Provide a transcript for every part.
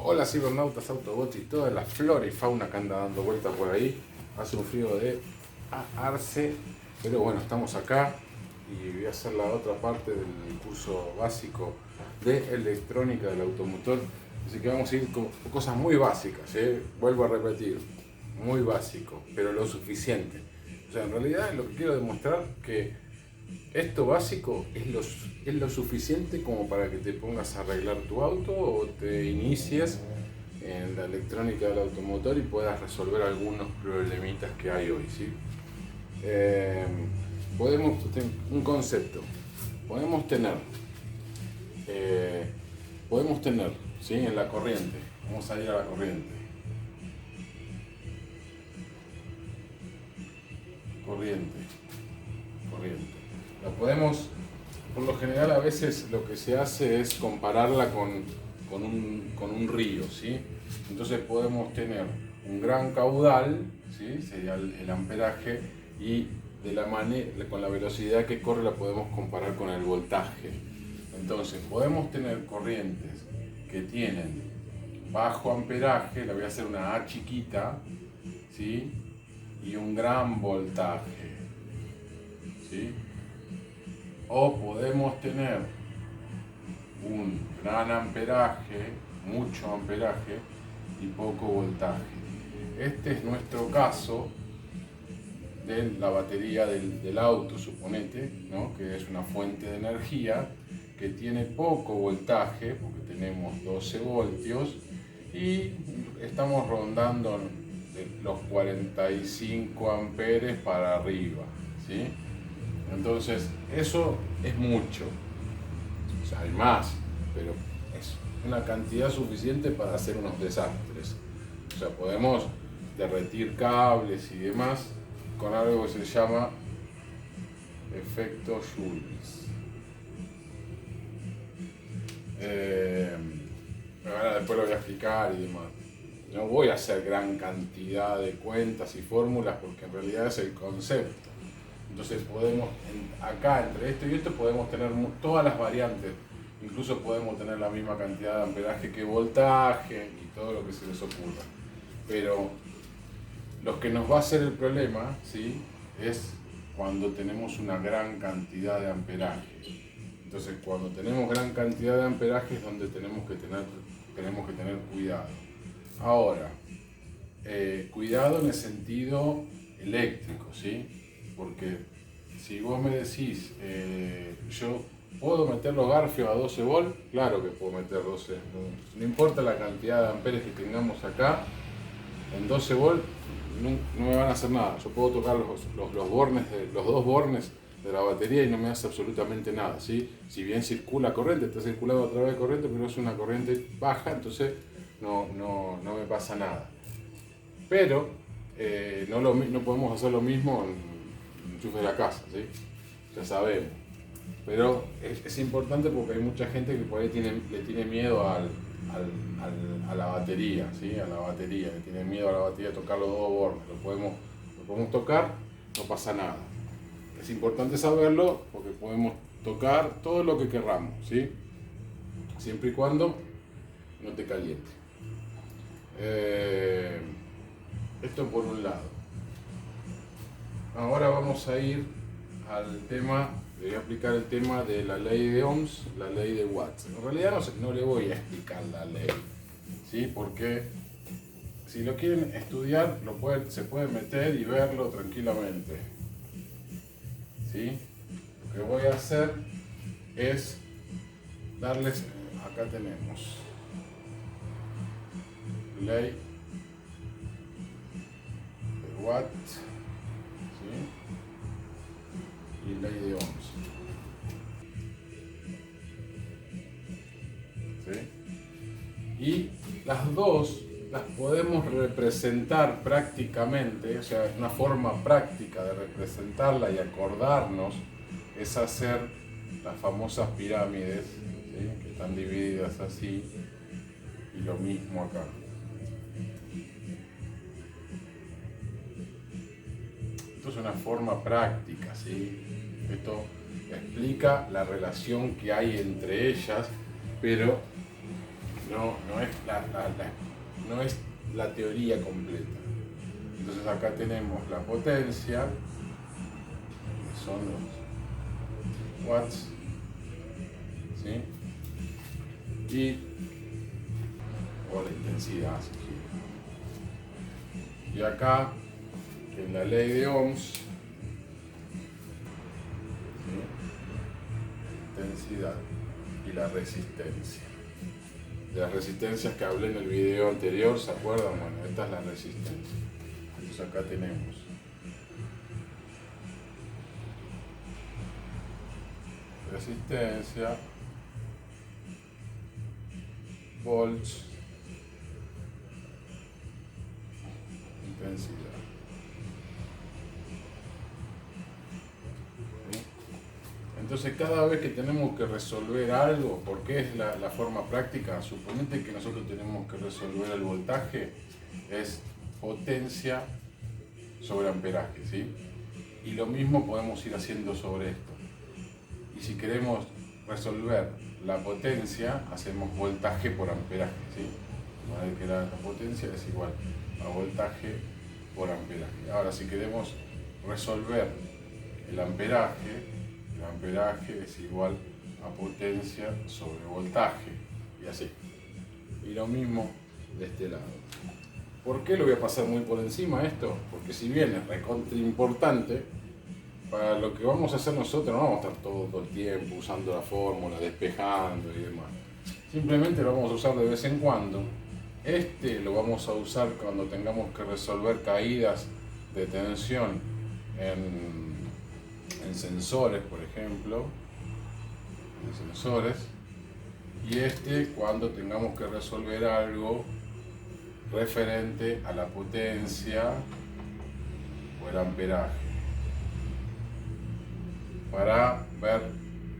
Hola cibernautas, autobots y toda la flora y fauna que anda dando vueltas por ahí. Hace un frío de arce, pero bueno, estamos acá y voy a hacer la otra parte del curso básico de electrónica del automotor. Así que vamos a ir con cosas muy básicas, vuelvo a repetir, muy básico, pero lo suficiente. O sea, en realidad lo que quiero demostrar que esto básico es lo suficiente como para que te pongas a arreglar tu auto o te inicies en la electrónica del automotor y puedas resolver algunos problemitas que hay hoy, ¿sí? Eh, un concepto, podemos tener, eh, ¿sí? En la corriente, vamos a ir a la corriente, corriente. La podemos, por lo general a veces lo que se hace es compararla con un río, ¿sí? Entonces podemos tener un gran caudal, ¿sí? Sería el amperaje, y con la velocidad que corre la podemos comparar con el voltaje. Entonces podemos tener corrientes que tienen bajo amperaje, la voy a hacer una A chiquita, ¿sí? Y un gran voltaje, ¿sí? O podemos tener un gran amperaje, mucho amperaje y poco voltaje. Este es nuestro caso de la batería del auto, suponete, ¿no? Que es una fuente de energía que tiene poco voltaje, porque tenemos 12 voltios, y estamos rondando los 45 amperes para arriba, ¿sí? Entonces, eso es mucho. O sea, hay más, pero es una cantidad suficiente para hacer unos desastres. O sea, podemos derretir cables y demás con algo que se llama efecto Joule. Ahora después lo voy a explicar y demás. No voy a hacer gran cantidad de cuentas y fórmulas porque en realidad es el concepto. Entonces podemos, acá entre esto y esto podemos tener todas las variantes, incluso podemos tener la misma cantidad de amperaje que voltaje y todo lo que se les ocurra. Pero lo que nos va a hacer el problema, ¿sí? Es cuando tenemos una gran cantidad de amperaje. Entonces cuando tenemos gran cantidad de amperaje es donde tenemos que tener cuidado. Ahora, cuidado en el sentido eléctrico, ¿sí? Porque si vos me decís, yo puedo meter los garfios a 12 volt, claro que puedo meter 12, no importa la cantidad de amperes que tengamos acá, en 12 volt no me van a hacer nada. Yo puedo tocar los dos bornes de la batería y no me hace absolutamente nada, ¿sí? Si bien circula corriente, está circulando a través de corriente, pero es una corriente baja, entonces no me pasa nada. Pero no podemos hacer lo mismo en enchufe de la casa, ¿sí? Ya sabemos. Pero es importante porque hay mucha gente que por ahí le tiene miedo a la batería, ¿sí? A la batería, le tiene miedo a la batería, tocar los dos bornes. Lo podemos tocar, no pasa nada. Es importante saberlo porque podemos tocar todo lo que querramos, ¿sí? Siempre y cuando no te caliente. Esto por un lado. Ahora vamos a ir al tema, le voy a explicar el tema de la ley de Ohms, la ley de Watts. En realidad no le voy a explicar la ley, ¿sí? Porque si lo quieren estudiar, se pueden meter y verlo tranquilamente, ¿sí? Lo que voy a hacer es darles, acá tenemos, ley de Watts, y ley de Ohms, ¿sí? Y las dos las podemos representar prácticamente, o sea, una forma práctica de representarla y acordarnos es hacer las famosas pirámides, ¿sí? Que están divididas así, y lo mismo acá. Esto es una forma práctica, ¿sí? Esto explica la relación que hay entre ellas, pero no es la teoría completa. Entonces acá tenemos la potencia, que son los watts, ¿sí? O la intensidad, si quiere. Y acá, en la ley de Ohms, ¿sí? Intensidad y la resistencia. De las resistencias que hablé en el video anterior, ¿se acuerdan? Bueno, esta es la resistencia. Entonces acá tenemos resistencia, volts, intensidad. ¿Sí? Entonces cada vez que tenemos que resolver algo, porque es la forma práctica, suponete que nosotros tenemos que resolver el voltaje, es potencia sobre amperaje, ¿sí? Y lo mismo podemos ir haciendo sobre esto. Y si queremos resolver la potencia, hacemos voltaje por amperaje, ¿sí? Que la potencia es igual a voltaje por amperaje. Ahora, si queremos resolver el amperaje es igual a potencia sobre voltaje, y así. Y lo mismo de este lado. ¿Por qué lo voy a pasar muy por encima a esto? Porque si bien es recontra importante, para lo que vamos a hacer nosotros no vamos a estar todo el tiempo usando la fórmula, despejando y demás. Simplemente lo vamos a usar de vez en cuando. Lo vamos a usar cuando tengamos que resolver caídas de tensión en sensores, por ejemplo. En sensores. Y cuando tengamos que resolver algo referente a la potencia o el amperaje. Para ver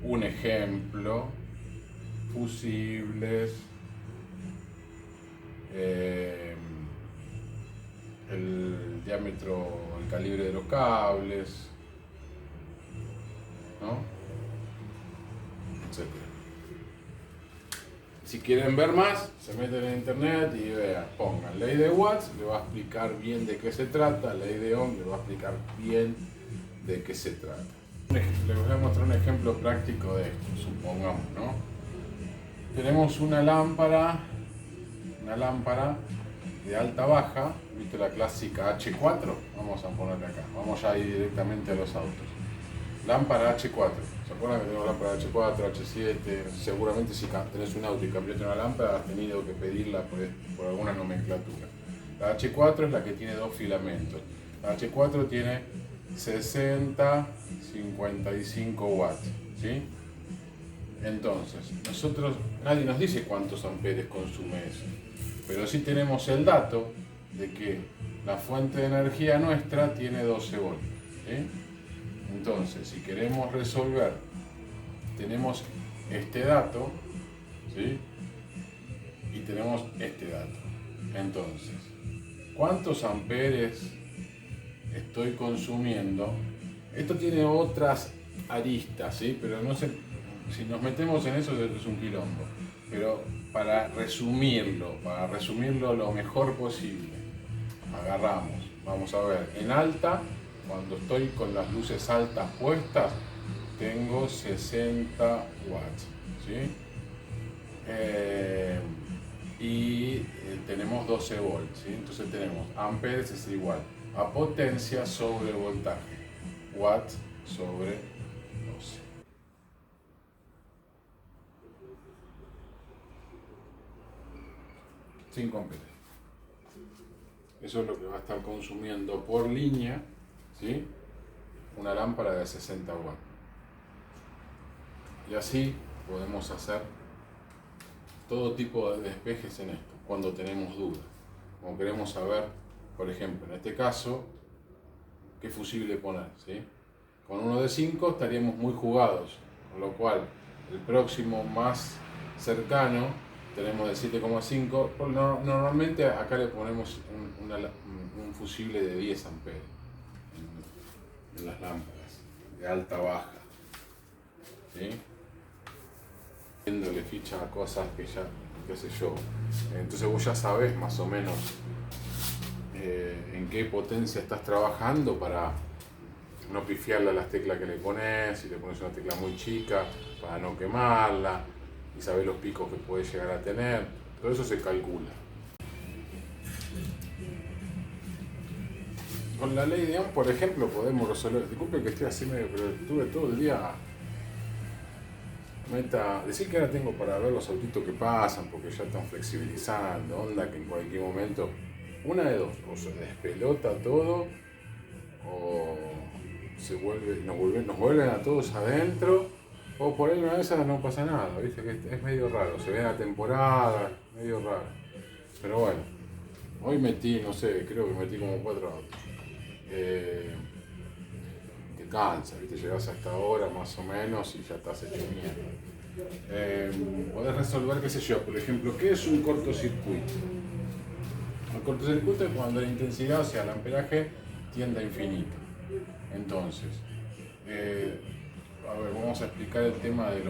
un ejemplo, fusibles, el diámetro, el calibre de los cables, ¿no? Etcétera. Si quieren ver más, se meten en internet y vean, pongan ley de Watts, le va a explicar bien de qué se trata, ley de Ohm, le va a explicar bien de qué se trata. Les voy a mostrar un ejemplo práctico de esto, supongamos, ¿no? Tenemos una lámpara de alta-baja, ¿viste la clásica H4? Vamos a ponerla acá, vamos ya a ir directamente a los autos. Lámpara H4, ¿se acuerdan que tenemos lámpara H4, H7? Seguramente si tenés un auto y cambiaste una lámpara has tenido que pedirla por alguna nomenclatura. La H4 es la que tiene dos filamentos. La H4 tiene 60, 55 watts, ¿sí? Entonces, nadie nos dice cuántos amperes consume eso, pero sí tenemos el dato de que la fuente de energía nuestra tiene 12 volts, ¿sí? Entonces, si queremos resolver, tenemos este dato, ¿sí? Y tenemos este dato. Entonces, ¿cuántos amperes estoy consumiendo? Esto tiene otras aristas, ¿sí? Pero no sé, si nos metemos en eso es un quilombo. Pero para resumirlo lo mejor posible, agarramos, vamos a ver, en alta, cuando estoy con las luces altas puestas, tengo 60 watts, ¿sí? Tenemos 12 volts, ¿sí? Entonces tenemos amperes es igual a potencia sobre voltaje, watt sobre 12. Sin amperes. Eso es lo que va a estar consumiendo por línea, ¿sí? Una lámpara de 60 watts. Y así podemos hacer todo tipo de despejes en esto, cuando tenemos dudas. Como queremos saber, por ejemplo, en este caso, qué fusible poner, ¿sí? Con uno de 5 estaríamos muy jugados, con lo cual el próximo más cercano tenemos de 7,5. Normalmente acá le ponemos un fusible de 10 amperes en las lámparas, de alta-baja, ¿sí? Dándole ficha a cosas que ya qué sé yo. Entonces vos ya sabés más o menos en qué potencia estás trabajando para no pifiarle a las teclas que le pones. Si le pones una tecla muy chica, para no quemarla, y sabés los picos que puede llegar a tener. Todo eso se calcula. Con la ley de Ohm, por ejemplo, podemos resolver. Disculpe que estoy así medio, pero estuve todo el día. Decir que ahora tengo para ver los autitos que pasan, porque ya están flexibilizando, onda que en cualquier momento, una de dos, o se despelota todo, o nos vuelven a todos adentro, o por ahí una de esas no pasa nada, viste que es medio raro, se ve la temporada, medio raro. Pero bueno, hoy metí, no sé, creo que metí como 4 autos. Te cansa, ¿viste? Llegás a esta hora más o menos y ya estás hecho mierda. Podés resolver, qué sé yo, por ejemplo, ¿qué es un cortocircuito? El cortocircuito es cuando la intensidad, o sea, el amperaje, tiende a infinito. Entonces, a ver, vamos a explicar el tema de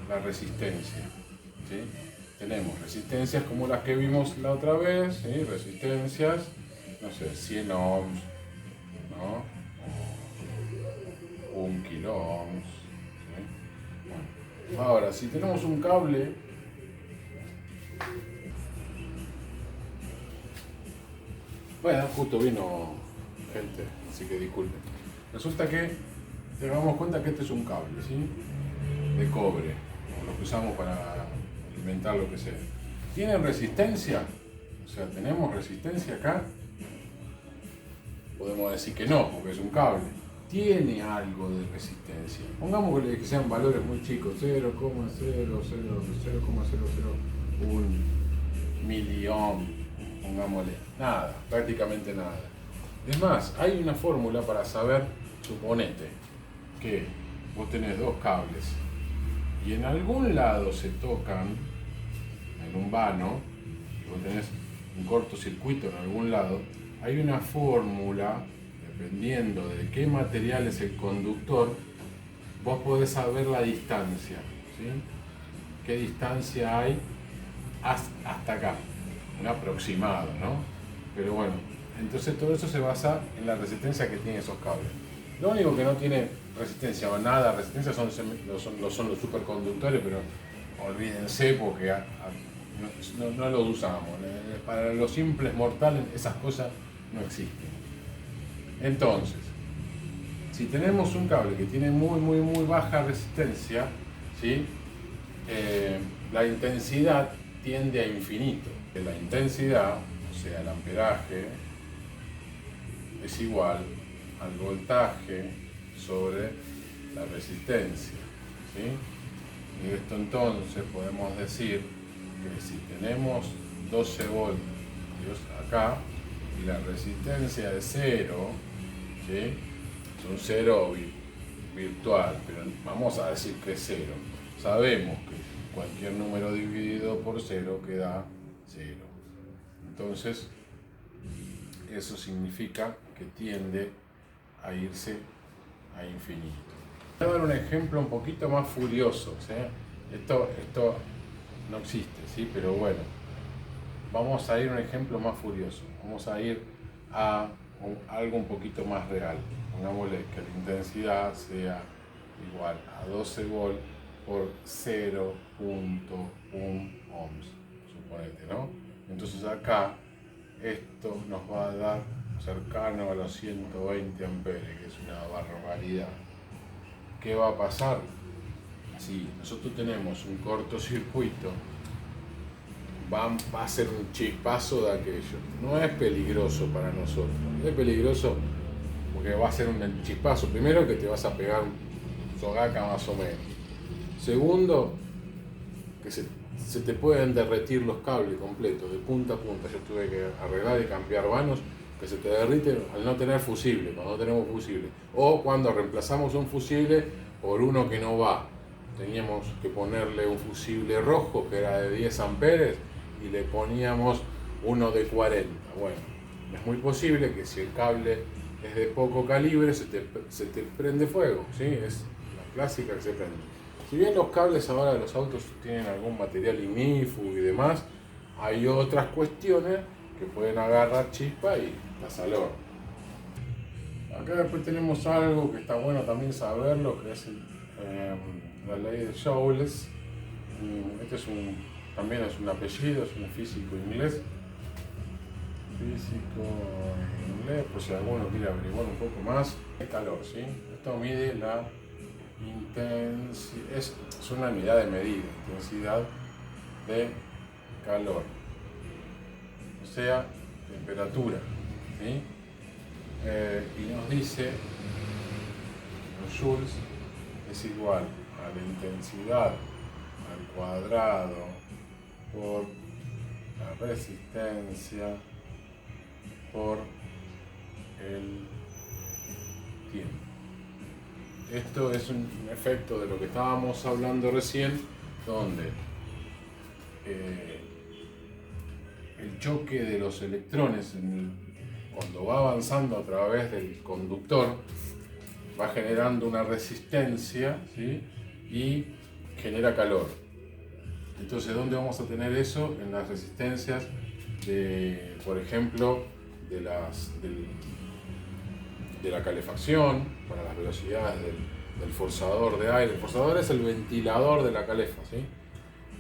la resistencia. ¿Sí? Tenemos resistencias como las que vimos la otra vez, ¿sí? Resistencias, no sé, 100 ohms, ¿no? 1 kilo ohms. ¿Sí? Bueno, ahora, si tenemos un cable, bueno, justo vino gente, así que disculpen. Resulta que tengamos cuenta que este es un cable, ¿sí? De cobre, lo que usamos para alimentar lo que sea. ¿Tiene resistencia? O sea, ¿tenemos resistencia acá? Podemos decir que no, porque es un cable. Tiene algo de resistencia. Pongamos que sean valores muy chicos, 0,001 miliohm, pongámosle. Nada, prácticamente nada. Es más, hay una fórmula para saber, suponete, que vos tenés dos cables y en algún lado se tocan, en un vano, y vos tenés un cortocircuito en algún lado, hay una fórmula, dependiendo de qué material es el conductor, vos podés saber la distancia, ¿sí? ¿Qué distancia hay hasta acá? Un aproximado, ¿no? Pero bueno, entonces todo eso se basa en la resistencia que tienen esos cables. Lo único que no tiene resistencia o nada resistencia son los superconductores, pero olvídense porque no los usamos. Para los simples mortales esas cosas no existen. Entonces, si tenemos un cable que tiene muy baja resistencia, ¿sí? La intensidad tiende a infinito. La intensidad, o sea, el amperaje, es igual al voltaje sobre la resistencia, ¿sí? Y esto entonces podemos decir que si tenemos 12 voltios acá y la resistencia es 0, ¿sí? Es un 0 virtual, pero vamos a decir que es 0. Sabemos que cualquier número dividido por 0 queda 0. Entonces, eso significa que tiende a irse a infinito. Voy a dar un ejemplo un poquito más furioso, ¿sí? Esto no existe, ¿sí? Pero bueno, vamos a ir a un ejemplo más furioso. Vamos a ir a algo un poquito más real. Pongámosle que la intensidad sea igual a 12 volts por 0.1 ohms, suponete, ¿no? Entonces acá esto nos va a dar cercano a los 120 amperes, que es una barbaridad. ¿Qué va a pasar? Si nosotros tenemos un cortocircuito, va a ser un chispazo de aquello. No es peligroso para nosotros, es peligroso porque va a ser un chispazo. Primero, que te vas a pegar un sogaca más o menos. Segundo, que se te pueden derretir los cables completos, de punta a punta. Yo tuve que arreglar y cambiar vanos que se te derriten al no tener fusible, cuando no tenemos fusible. O cuando reemplazamos un fusible por uno que no va. Teníamos que ponerle un fusible rojo que era de 10 amperes y le poníamos uno de 40. Bueno, es muy posible que si el cable es de poco calibre se te prende fuego, ¿sí? Es la clásica que se prende. Si bien los cables ahora de los autos tienen algún material ignífugo y demás, hay otras cuestiones que pueden agarrar chispa y las al horno. Acá después tenemos algo que está bueno también saberlo, que es la ley de Joule. Este también es un apellido, es un físico inglés. Físico inglés, por si alguno quiere averiguar un poco más. El calor, ¿sí? Esto mide la intensidad, es una unidad de medida, intensidad de calor, o sea, temperatura, ¿sí? Y nos dice, los joules es igual a la intensidad al cuadrado por la resistencia por el tiempo. Esto es un efecto de lo que estábamos hablando recién, donde el choque de los electrones cuando va avanzando a través del conductor va generando una resistencia, ¿sí? Y genera calor. Entonces, ¿dónde vamos a tener eso? En las resistencias de, por ejemplo, de la calefacción, para las velocidades del forzador de aire. El forzador es el ventilador de la calefa, ¿sí?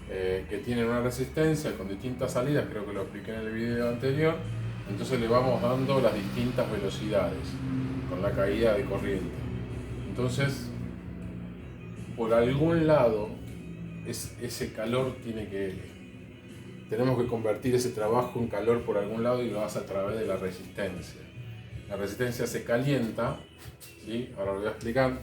Que tiene una resistencia con distintas salidas, creo que lo expliqué en el video anterior. Entonces le vamos dando las distintas velocidades con la caída de corriente. Entonces, por algún lado, ese calor tenemos que convertir ese trabajo en calor por algún lado, y lo hace a través de la resistencia. La resistencia se calienta, ¿sí? Ahora lo voy a explicar.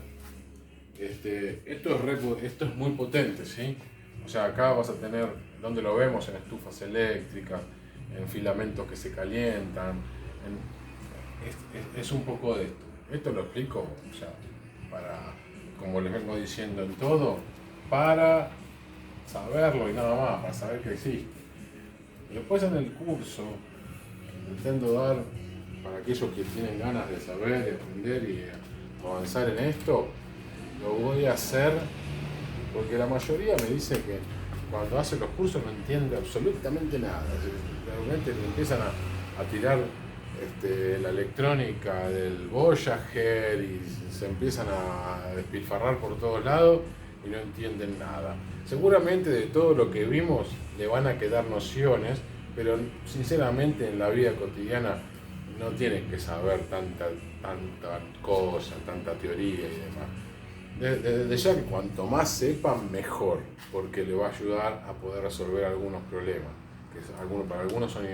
Esto es muy potente, ¿sí? O sea, acá vas a tener, donde lo vemos, en estufas eléctricas, en filamentos que se calientan. Es un poco de esto. Esto lo explico, o sea, como les vengo diciendo en todo, para saberlo y nada más, para saber que existe. Después en el curso que pretendo dar para aquellos que tienen ganas de saber, de aprender y avanzar en esto, lo voy a hacer porque la mayoría me dice que cuando hace los cursos no entiende absolutamente nada. Realmente le empiezan a tirar la electrónica del Voyager y se empiezan a despilfarrar por todos lados y no entienden nada. Seguramente de todo lo que vimos le van a quedar nociones, pero sinceramente en la vida cotidiana no tienen que saber tanta cosa, tanta teoría y demás. Desde ya que cuanto más sepan, mejor, porque le va a ayudar a poder resolver algunos problemas, que para algunos son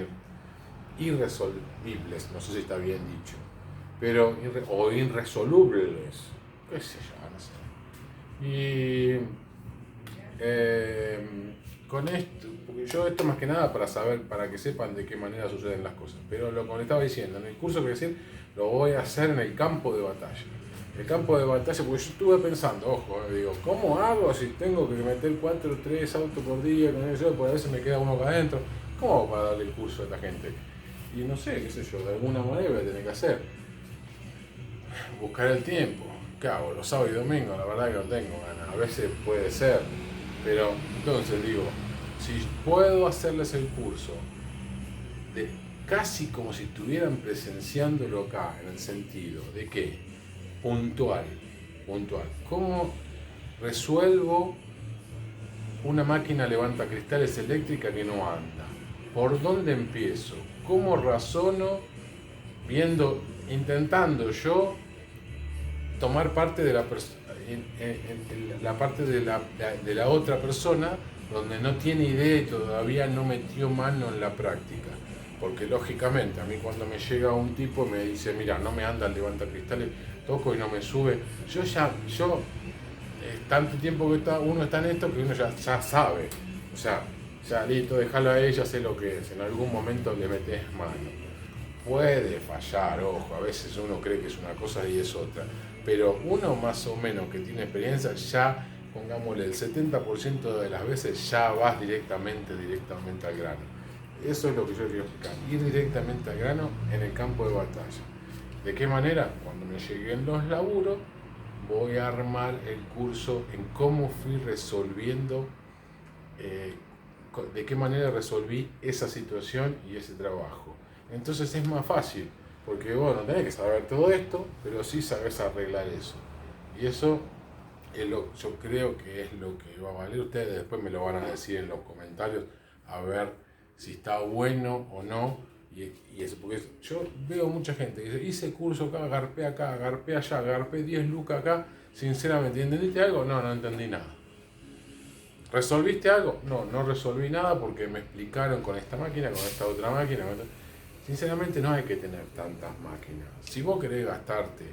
irresolubles, no sé si está bien dicho, pero o irresolubles, qué sé yo, no sé. Y con esto, porque yo esto más que nada para que sepan de qué manera suceden las cosas, pero como le estaba diciendo, en el curso que decir, lo voy a hacer en el campo de batalla. El campo de batalla, porque yo estuve pensando, ojo, digo, ¿cómo hago si tengo que meter 4 o 3 autos por día con eso? Porque a veces me queda uno acá adentro. ¿Cómo hago para darle el curso a esta gente? Y no sé, qué sé yo, de alguna manera voy a tener que hacer. Buscar el tiempo. ¿Qué hago? Los sábados y domingos, la verdad que no tengo ganas. A veces puede ser, pero entonces digo, si puedo hacerles el curso casi como si estuvieran presenciándolo acá, en el sentido de que puntual. ¿Cómo resuelvo una máquina levantacristales eléctrica que no anda? ¿Por dónde empiezo? ¿Cómo razono intentando yo tomar parte de la parte de la otra persona donde no tiene idea y todavía no metió mano en la práctica? Porque lógicamente a mí cuando me llega un tipo y me dice, mira, no me anda el levantacristales, toco y no me sube, tanto tiempo que uno está en esto que uno ya sabe, o sea, ya listo, déjalo a ella, sé lo que es, en algún momento le metes mano. Puede fallar, ojo, a veces uno cree que es una cosa y es otra, pero uno más o menos que tiene experiencia, ya, pongámosle, el 70% de las veces ya vas directamente al grano. Eso es lo que yo quiero explicar, ir directamente al grano en el campo de batalla. ¿De qué manera? Cuando me lleguen los laburos, voy a armar el curso en cómo fui resolviendo, de qué manera resolví esa situación y ese trabajo. Entonces es más fácil, porque vos no tenés que saber todo esto, pero sí sabés arreglar eso. Y eso yo creo que es lo que va a valer. Ustedes después me lo van a decir en los comentarios, a ver si está bueno o no. Y eso, porque yo veo mucha gente que dice, hice curso acá, garpé allá, garpé 10 lucas acá. Sinceramente, ¿entendiste algo? No, no entendí nada. ¿Resolviste algo? No, no resolví nada porque me explicaron con esta máquina, con esta otra máquina. Sinceramente no hay que tener tantas máquinas. Si vos querés gastarte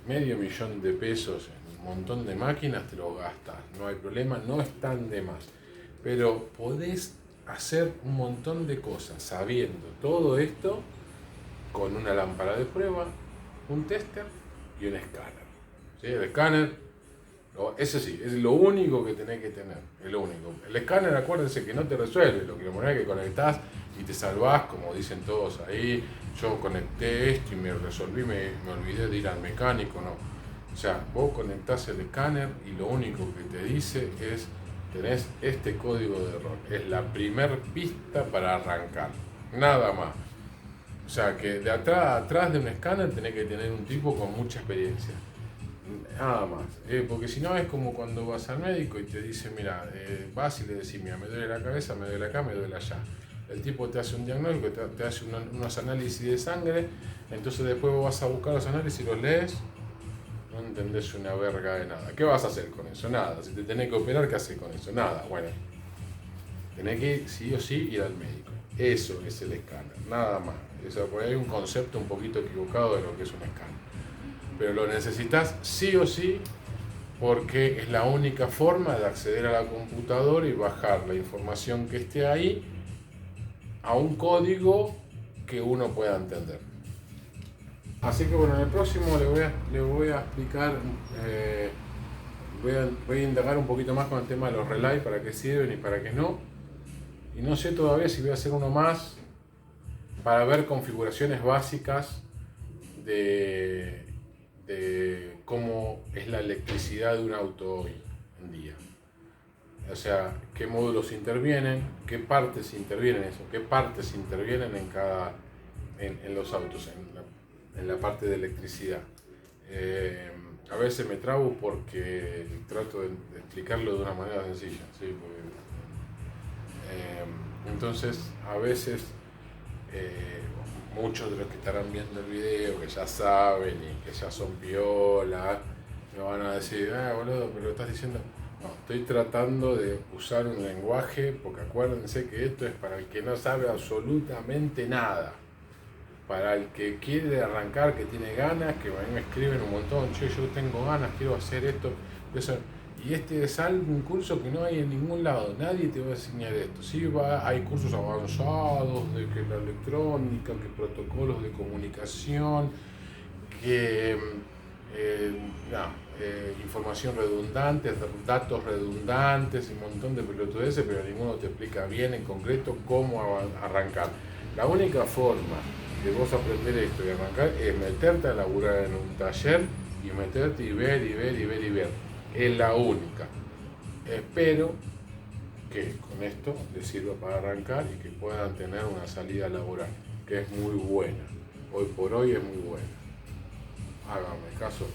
$500,000 en un montón de máquinas, te lo gastas. No hay problema, no están de más. Pero podés hacer un montón de cosas sabiendo todo esto con una lámpara de prueba, un tester y un escáner. ¿Sí? El escáner, ese sí, es lo único que tenés que tener, es lo único. El escáner, acuérdense que no te resuelve, lo que es que conectás y te salvás, como dicen todos ahí, yo conecté esto y me resolví, me olvidé de ir al mecánico, no. O sea, vos conectás el escáner y lo único que te dice es, tenés este código de error, es la primer pista para arrancar, nada más. O sea, que de atrás de un escáner tenés que tener un tipo con mucha experiencia. Nada más, porque si no es como cuando vas al médico y te dice, mira, vas y le decís, mira, me duele la cabeza, me duele acá, me duele allá. El tipo te hace un diagnóstico, te hace unos análisis de sangre, entonces después vos vas a buscar los análisis y los lees, no entendés una verga de nada. ¿Qué vas a hacer con eso? Nada. Si te tenés que operar, ¿qué haces con eso? Nada. Bueno, tenés que sí o sí ir al médico. Eso es el escáner, nada más. Porque hay un concepto un poquito equivocado de lo que es un escáner. Pero lo necesitas sí o sí porque es la única forma de acceder a la computadora y bajar la información que esté ahí a un código que uno pueda entender. Así que bueno, en el próximo le voy a explicar, voy a indagar un poquito más con el tema de los relays, para qué sirven y para qué no. Y no sé todavía si voy a hacer uno más para ver configuraciones básicas de cómo es la electricidad de un auto hoy en día. O sea, qué módulos intervienen, qué partes intervienen en los autos, en la parte de electricidad. A veces me trabo porque trato de explicarlo de una manera sencilla, ¿sí? Entonces, a veces muchos de los que estarán viendo el video, que ya saben y que ya son piola, me van a decir, boludo, pero estás diciendo... No, estoy tratando de usar un lenguaje, porque acuérdense que esto es para el que no sabe absolutamente nada. Para el que quiere arrancar, que tiene ganas, que a mí me escriben un montón, che, yo tengo ganas, quiero hacer esto, eso. Y este es un curso que no hay en ningún lado, nadie te va a enseñar esto. Sí, hay cursos avanzados de que la electrónica, que protocolos de comunicación, que información redundante, datos redundantes, un montón de pelotudeces, pero ninguno te explica bien en concreto cómo arrancar. La única forma de vos aprender esto y arrancar es meterte a laburar en un taller y meterte y ver y ver y ver y ver. Es la única. Espero que con esto les sirva para arrancar y que puedan tener una salida laboral, que es muy buena. Hoy por hoy es muy buena. Háganme caso,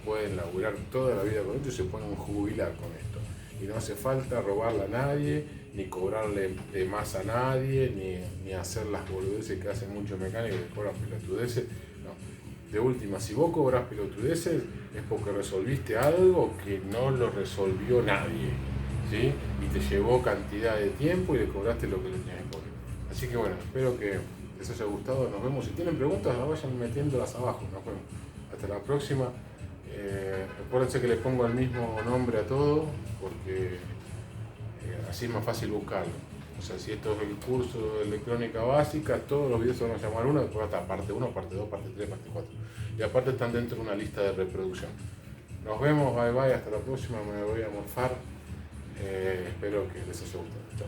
pueden laburar toda la vida con esto y se pueden jubilar con esto. Y no hace falta robarle a nadie, ni cobrarle de más a nadie, ni hacer las boludeces que hacen muchos mecánicos que cobran pelotudeces. No. De última, si vos cobras pelotudeces es porque resolviste algo que no lo resolvió nadie, ¿sí? Y te llevó cantidad de tiempo y le cobraste lo que le tenías que cobrar. Así que bueno, espero que les haya gustado. Nos vemos. Si tienen preguntas, vayan metiéndolas abajo. Nos vemos. Hasta la próxima. Acuérdense que le pongo el mismo nombre a todo porque así es más fácil buscarlo. O sea, si esto es el curso de electrónica básica, todos los videos se van a llamar uno, después hasta parte 1, parte 2, parte 3, parte 4. Y aparte están dentro de una lista de reproducción. Nos vemos, bye bye, hasta la próxima, me voy a morfar. Espero que les haya gustado. Chao.